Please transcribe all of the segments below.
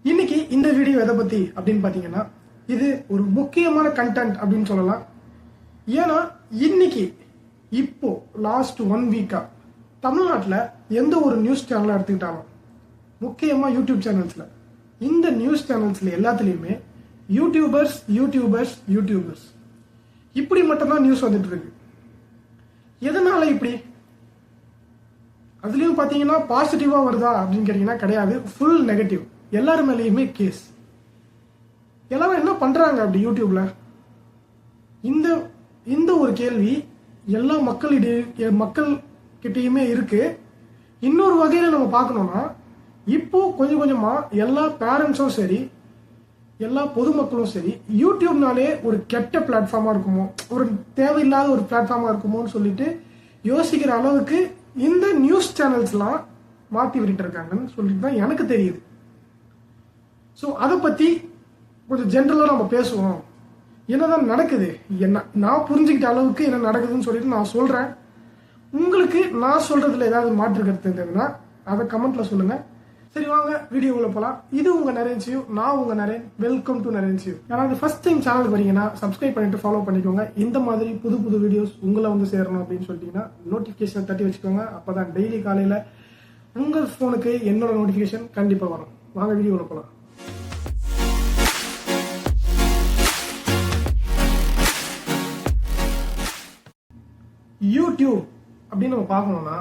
இன்னைக்கு இந்த வீடியோ எதை பத்தி அப்படின்னு பாத்தீங்கன்னா, இது ஒரு முக்கியமான கண்டென்ட் அப்படின்னு சொல்லலாம். ஏன்னா இன்னைக்கு இப்போ லாஸ்ட் 1 வீக்கா தமிழ்நாட்டில் எந்த ஒரு நியூஸ் சேனலை எடுத்துக்கிட்டாலும், முக்கியமா யூடியூப் சேனல்ஸ்ல, இந்த நியூஸ் சேனல்ஸ்ல எல்லாத்துலயுமே யூடியூபர்ஸ் யூடியூபர்ஸ் யூடியூபர்ஸ் இப்படி மட்டும்தான் நியூஸ் வந்துட்டு இருக்கு. எதனால இப்படி? அதுலயும் பாத்தீங்கன்னா பாசிட்டிவா வருதா அப்படின்னு கேட்டீங்கன்னா கிடையாது, ஃபுல் நெகட்டிவ். எல்லாரும் மேலேயுமே கேஸ். எல்லாரும் என்ன பண்றாங்க அப்படி யூடியூப்ல? இந்த இந்த ஒரு கேள்வி எல்லா மக்கள் கிட்டயுமே இருக்கு. இன்னொரு வகையில நம்ம பார்க்கணும்னா, இப்போ கொஞ்சம் கொஞ்சமா எல்லா பேரண்ட்ஸும் சரி, எல்லா பொதுமக்களும் சரி, யூடியூப்னாலே ஒரு கெட்ட பிளாட்ஃபார்மா இருக்குமோ, ஒரு தேவையில்லாத ஒரு பிளாட்ஃபார்மா இருக்குமோன்னு சொல்லிட்டு யோசிக்கிற அளவுக்கு இந்த நியூஸ் சேனல்ஸ்லாம் மாற்றி விட்டுட்டு இருக்காங்கன்னு சொல்லிட்டு தான் எனக்கு தெரியுது. ஸோ அதை பற்றி கொஞ்சம் ஜென்ரலாக நம்ம பேசுவோம். என்னதான் நடக்குது, என்ன நான் புரிஞ்சுக்கிட்ட அளவுக்கு என்ன நடக்குதுன்னு சொல்லிட்டு நான் சொல்கிறேன். உங்களுக்கு நான் சொல்கிறதுல ஏதாவது மாற்று கருத்து இருந்ததுன்னா அதை கமெண்ட்ல சொல்லுங்கள். சரி, வாங்க வீடியோக்குள்ள போகலாம். இது உங்கள் நரேன்சியூ, நான் உங்கள் நரேன். Welcome to நரேன்சியூ. யாராவது ஃபர்ஸ்ட் டைம் சேனலுக்கு வரீங்கன்னா சப்ஸ்கிரைப் பண்ணிட்டு ஃபாலோ பண்ணிக்கோங்க. இந்த மாதிரி புது புது வீடியோஸ் உங்களை வந்து சேரணும் அப்படின்னு சொல்லிட்டீங்கன்னா நோட்டிஃபிகேஷன் தட்டி வச்சுக்கோங்க. அப்போ தான் டெய்லி காலையில் உங்கள் ஃபோனுக்கு என்னோட நோட்டிஃபிகேஷன் கண்டிப்பாக வரும். வாங்க வீடியோக்குள்ள போகலாம். யூடியூப் அப்படின்னு நம்ம பார்க்கணும்னா,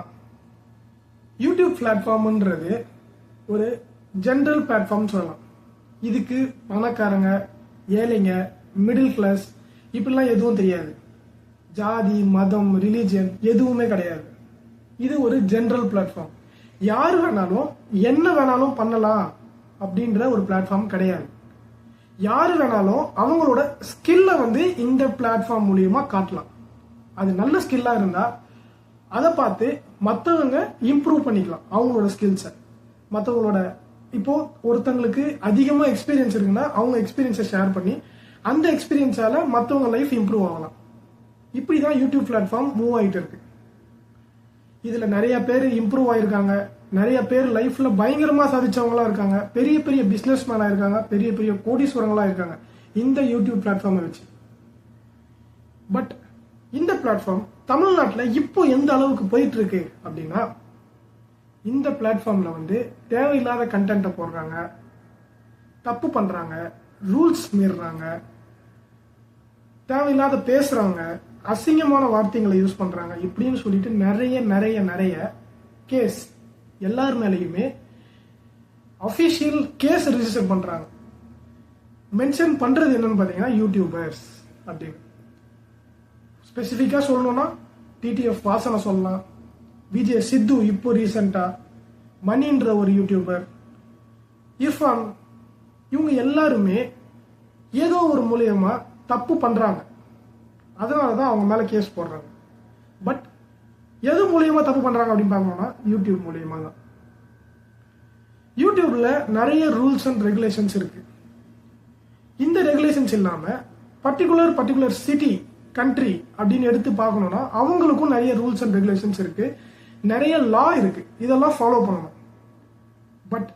யூடியூப் பிளாட்ஃபார்ம்ன்றது ஒரு ஜென்ரல் பிளாட்ஃபார்ம் சொல்லலாம். இதுக்கு பணக்காரங்க, ஏழைங்க, மிடில் கிளாஸ் இப்படிலாம் எதுவும் தெரியாது. ஜாதி, மதம், ரிலீஜியன் எதுவுமே கிடையாது. இது ஒரு ஜென்ரல் பிளாட்ஃபார்ம். யாரு வேணாலும் என்ன வேணாலும் பண்ணலாம் அப்படின்ற ஒரு பிளாட்ஃபார்ம் கிடையாது. யாரு வேணாலும் அவங்களோட ஸ்கில்லை வந்து இந்த பிளாட்ஃபார்ம் மூலியமா காட்டலாம். அது நல்ல ஸ்கில்லா இருந்தா அதை பார்த்து மற்றவங்க இம்ப்ரூவ் பண்ணிக்கலாம் அவங்களோட ஸ்கில்ஸை. மற்றவங்களோட இப்போ ஒருத்தங்களுக்கு அதிகமா எக்ஸ்பீரியன்ஸ் இருக்குன்னா அவங்க எக்ஸ்பீரியன்ஸை ஷேர் பண்ணி அந்த எக்ஸ்பீரியன்ஸால மற்றவங்க லைஃப் இம்ப்ரூவ் ஆகலாம். இப்படிதான் யூடியூப் பிளாட்ஃபார்ம் மூவ் ஆயிட்டு இருக்கு. இதுல நிறைய பேர் இம்ப்ரூவ் ஆயிருக்காங்க. நிறைய பேர் லைஃப்ல பயங்கரமா சாதிச்சவங்களா இருக்காங்க. பெரிய பெரிய பிசினஸ் மேனா இருக்காங்க. பெரிய பெரிய கோடீஸ்வரங்களா இருக்காங்க இந்த யூடியூப் பிளாட்ஃபார்மை வச்சு. பட் இந்த பிளாட்ஃபார்ம் தமிழ்நாட்டில் இப்போ எந்த அளவுக்கு போயிட்டு இருக்கு அப்படின்னா, இந்த பிளாட்ஃபார்ம்ல வந்து தேவையில்லாத கண்டென்ட்டை போடுறாங்க, தப்பு பண்றாங்க, ரூல்ஸ் மீறாங்க, தேவையில்லாத பேசுறாங்க, அசிங்கமான வார்த்தைகளை யூஸ் பண்றாங்க. இப்படின்னு சொல்லிட்டு நிறைய நிறைய நிறைய கேஸ் எல்லார் மேலேயுமே அபிஷியல் கேஸ் ரிஜிஸ்டர் பண்றாங்க. மென்ஷன் பண்றது என்னன்னு பாத்தீங்கன்னா யூடியூபர்ஸ் அப்படின்னு. ஸ்பெசிஃபிக்கா சொல்லணும்னா டிடிஎஃப் வாசனை சொல்லலாம், விஜய் சித்து இப்போ ரீசெண்டா, மணின்ற ஒரு யூடியூபர், இர்ஃபான், இவங்க எல்லாருமே ஏதோ ஒரு மூலியமா தப்பு பண்றாங்க. அதனாலதான் அவங்க மேல கேஸ் போடுறாங்க. பட் எது மூலியமா தப்பு பண்றாங்க அப்படின்னு பார்க்கணும்னா யூடியூப் மூலியமா தான். யூடியூப்ல நிறைய ரூல்ஸ் அண்ட் ரெகுலேஷன்ஸ் இருக்கு. இந்த ரெகுலேஷன்ஸ் இல்லாம பர்டிகுலர் சிட்டி, கண்ட்ரி அப்படின்னு எடுத்து பார்க்கணும்னா அவங்களுக்கும் நிறைய ரூல்ஸ் அண்ட் ரெகுலேஷன்ஸ் இருக்கு, நிறைய லா இருக்கு. இதெல்லாம் ஃபாலோ பண்ணணும். பட்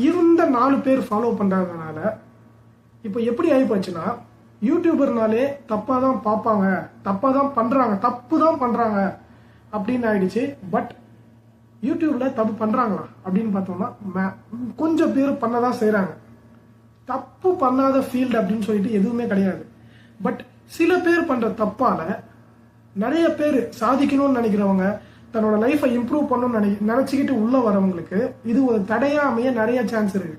இருந்த 4 பேர் ஃபாலோ பண்றதுனால இப்போ எப்படி ஆயிப்போச்சுன்னா, யூடியூபர்னாலே தப்பா தான் பார்ப்பாங்க, தப்பா தான் பண்றாங்க, தப்பு தான் பண்றாங்க அப்படின்னு ஆயிடுச்சு. பட் யூடியூப்ல தப்பு பண்றாங்களா அப்படின்னு பார்த்தோம்னா கொஞ்சம் பேர் பண்ணதான் செய்யறாங்க. தப்பு பண்ணாத ஃபீல்டு அப்படின்னு சொல்லிட்டு எதுவுமே கிடையாது. பட் சில பேர் பண்ற தப்பால நிறைய பேர் சாதிக்கணும்னு நினைக்கிறவங்க, தன்னோட லைஃபை இம்ப்ரூவ் பண்ணணும்னு நினைச்சுக்கிட்டு உள்ள வரவங்களுக்கு இது ஒரு தடையா அமைய நிறைய சான்ஸ் இருக்கு.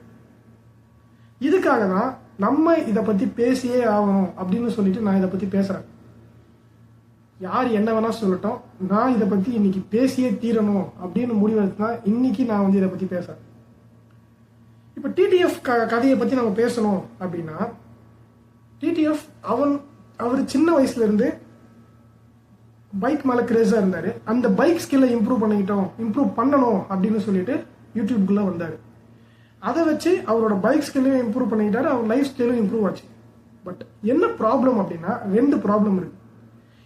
இதுக்காக தான் நம்ம இதை பத்தி பேசியே ஆகணும் அப்படின்னு சொல்லிட்டு நான் இதை பத்தி பேசுறேன். யார் என்ன வேணா சொல்லட்டும், நான் இதை பத்தி இன்னைக்கு பேசியே தீரணும் அப்படின்னு முடிவெடுத்து தான் இன்னைக்கு நான் வந்து இதை பத்தி பேசுறேன். இப்ப டிடிஎஃப் கதையை பத்தி நம்ம பேசணும் அப்படின்னா, டிடிஎஃப் அவர் சின்ன வயசுல இருந்து பைக் மேல கிரேஸா இருந்தாரு. அந்த பைக் ஸ்கில்லை இம்ப்ரூவ் பண்ணணும் அப்படின்னு சொல்லிட்டு யூடியூப்குள்ள வந்தாரு. அதை வச்சு அவரோட பைக் ஸ்கில்லையும் இம்ப்ரூவ் பண்ணிக்கிட்டாரு, அவர் லைஃப் ஸ்டைலும் இம்ப்ரூவ் ஆச்சு. பட் என்ன ப்ராப்ளம் அப்படின்னா, 2 ப்ராப்ளம் இருக்கு.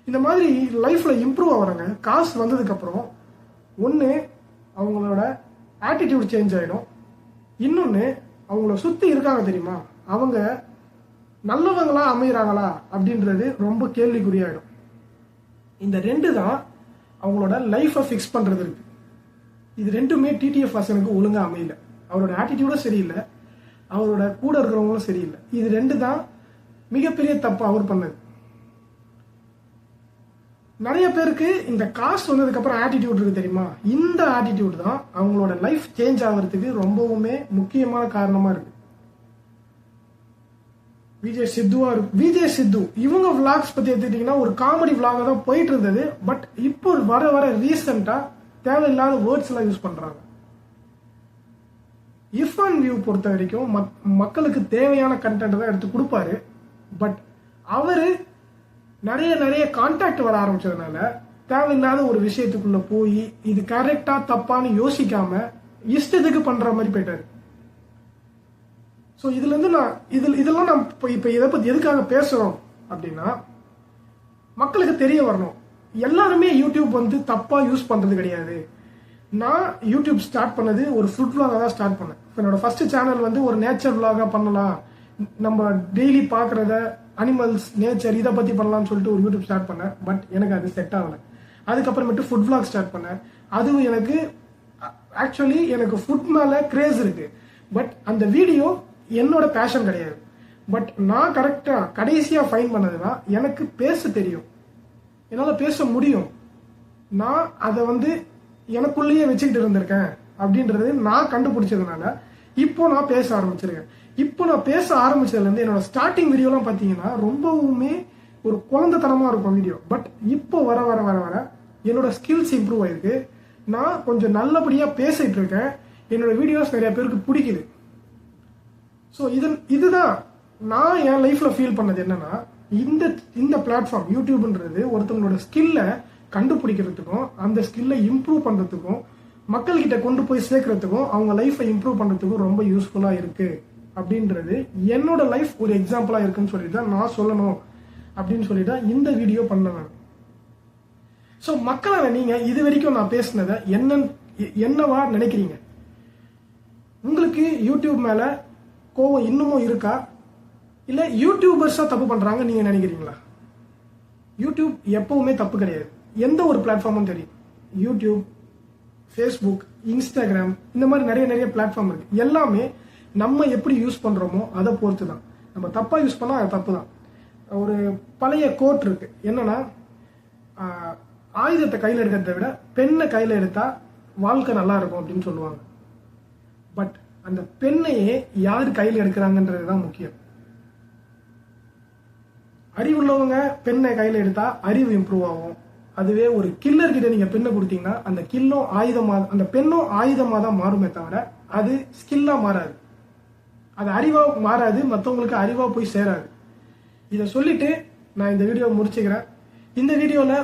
இந்த மாதிரி லைஃப்ல இம்ப்ரூவ் ஆகிறாங்க. காசு வந்ததுக்கு அப்புறம் ஒன்று அவங்களோட ஆட்டிடியூட் சேஞ்ச் ஆகிடும், இன்னொன்று அவங்கள சுத்தி இருக்காங்க தெரியுமா, அவங்க நல்லவங்களா அமைகிறாங்களா அப்படின்றது ரொம்ப கேள்விக்குறியாயிடும். இந்த ரெண்டு தான் அவங்களோட லைஃபை ஃபிக்ஸ் பண்றது இருக்கு. இது ரெண்டுமே டிடிஎஃப் வாசனுக்கு ஒழுங்கா அமையல. அவரோட ஆட்டிடியூடும் சரியில்லை, அவரோட கூட இருக்கிறவங்களும் சரியில்லை. இது ரெண்டு தான் மிகப்பெரிய தப்பு அவர் பண்ணது. நிறைய பேருக்கு இந்த காஸ்ட் வந்ததுக்கு அப்புறம் ஆட்டிடியூட் இருக்கு தெரியுமா, இந்த ஆட்டிடியூட் தான் அவங்களோட லைஃப் சேஞ்ச் ஆகிறதுக்கு ரொம்பவுமே முக்கியமான காரணமா இருக்கு. விஜய் சித்து இவங்க விளாக்ஸ் பத்தி எடுத்துக்கிட்டீங்கன்னா ஒரு காமெடி விளாக தான் போயிட்டு இருந்தது. பட் இப்போ வர வர ரீசெண்டா தேவையில்லாத வேர்ட்ஸ் எல்லாம் யூஸ் பண்றாங்க. இர்ஃபான் வியூ பொறுத்த வரைக்கும் மக்களுக்கு தேவையான கண்டென்ட் தான் எடுத்து கொடுப்பாரு. பட் அவரு நிறைய கான்டாக்ட் வர ஆரம்பிச்சதுனால தேவையில்லாத ஒரு விஷயத்துக்குள்ள போய் இது கரெக்டா தப்பான்னு யோசிக்காம இஷ்டத்துக்கு பண்ற மாதிரி போயிட்டாரு. ஸோ இதுல இருந்து இதெல்லாம் நான் இப்ப இதை பத்தி எதுக்காக பேசுறோம் அப்படின்னா, மக்களுக்கு தெரிய வரணும். எல்லாருமே யூடியூப் தப்பா யூஸ் பண்றது கிடையாது. நான் யூடியூப் ஸ்டார்ட் பண்ணது ஒரு ஃபுட் விளாக தான் ஸ்டார்ட் பண்ணேன். என்னோட ஃபர்ஸ்ட் சேனல் ஒரு நேச்சர் விளாகா பண்ணலாம், நம்ம டெய்லி பாக்குறத அனிமல்ஸ் நேச்சர் இதை பத்தி பண்ணலாம்னு சொல்லிட்டு ஒரு யூடியூப் ஸ்டார்ட் பண்ணேன். பட் எனக்கு அது செட் ஆகல. அதுக்கப்புறமேட்டு ஃபுட் விளாக் ஸ்டார்ட் பண்ணேன். அதுவும் எனக்கு ஃபுட் மேல கிரேஸ் இருக்கு. பட் அந்த வீடியோ என்னோட பேஷன் கிடையாது. பட் நான் கரெக்டா கடைசியா ஃபைன் பண்ணதுன்னா எனக்கு பேச தெரியும், என்னால பேச முடியும். நான் அதை எனக்குள்ளேயே வச்சுக்கிட்டு இருந்திருக்கேன் அப்படின்றது நான் கண்டுபிடிச்சதுனால இப்போ நான் பேச ஆரம்பிச்சிருக்கேன். இப்போ நான் பேச ஆரம்பிச்சதுல இருந்து என்னோட ஸ்டார்டிங் வீடியோலாம் பாத்தீங்கன்னா ரொம்பவுமே ஒரு குழந்தைத்தனமா இருக்கும் வீடியோ. பட் இப்போ வர வர வர வர என்னோட ஸ்கில்ஸ் இம்ப்ரூவ் ஆயிருக்கு. நான் கொஞ்சம் நல்லபடியா பேசிட்டு இருக்கேன். என்னோட வீடியோஸ் நிறைய பேருக்கு பிடிக்குது. ஸோ இதுதான் நான் என் லைஃப்ல ஃபீல் பண்ணது. என்னன்னா இந்த பிளாட்ஃபார்ம் யூடியூப்ன்றது ஒருத்தவங்களோட ஸ்கில்ல கண்டுபிடிக்கிறதுக்கும் அந்த ஸ்கில்லை இம்ப்ரூவ் பண்றதுக்கும் மக்கள்கிட்ட கொண்டு போய் சேர்க்கறதுக்கும் அவங்க லைஃபை இம்ப்ரூவ் பண்றதுக்கும் ரொம்ப யூஸ்ஃபுல்லா இருக்கு அப்படின்றது என்னோட லைஃப் ஒரு எக்ஸாம்பிளா இருக்குன்னு சொல்லிட்டு தான் நான் சொல்லணும் அப்படின்னு சொல்லிட்டு இந்த வீடியோ பண்ணேன். ஸோ மக்களான நீங்க இது வரைக்கும் நான் பேசினதை என்னவா நினைக்கிறீங்க? உங்களுக்கு யூடியூப் மேல கோவம் இன்னமும் இருக்கா, இல்ல யூடியூபர்ஸா தப்பு பண்றாங்க நீங்க நினைக்கிறீங்களா? யூடியூப் எப்பவுமே தப்பு கிடையாது. எந்த ஒரு பிளாட்ஃபார்மும் தெரியும். யூடியூப், ஃபேஸ்புக், இன்ஸ்டாகிராம் இந்த மாதிரி நிறைய பிளாட்ஃபார்ம் இருக்கு. எல்லாமே நம்ம எப்படி யூஸ் பண்றோமோ அதை பொறுத்து தான். நம்ம தப்பா யூஸ் பண்ணா அது தப்பு தான். ஒரு பழைய கோட் இருக்கு, என்னன்னா ஆயுதத்தை கையில் எடுக்கிறத விட பெண்ணை கையில் எடுத்தா வாழ்க்கை நல்லா இருக்கும் அப்படின்னு சொல்லுவாங்க. பட் அந்த பெண்ணையே யார் கையில் எடுக்கிறாங்கன்றது தான் முக்கியம். அறிவுள்ளவங்க பெண்ணை கையில் எடுத்தா அறிவு இம்ப்ரூவ் ஆகும். அதுவே ஒரு கில்லர் கிட்ட நீங்க பெண்ணை கொடுத்தீங்கன்னா அந்த கில்லும் ஆயுதமா, அந்த பெண்ணும் ஆயுதமா தான் மாறுமே தவிர அது ஸ்கில்லா மாறாது, அது அறிவா மாறாது, மற்றவங்களுக்கு அறிவா போய் சேராது. இதை சொல்லிட்டு நான் இந்த வீடியோ முடிச்சுக்கிறேன். இந்த வீடியோல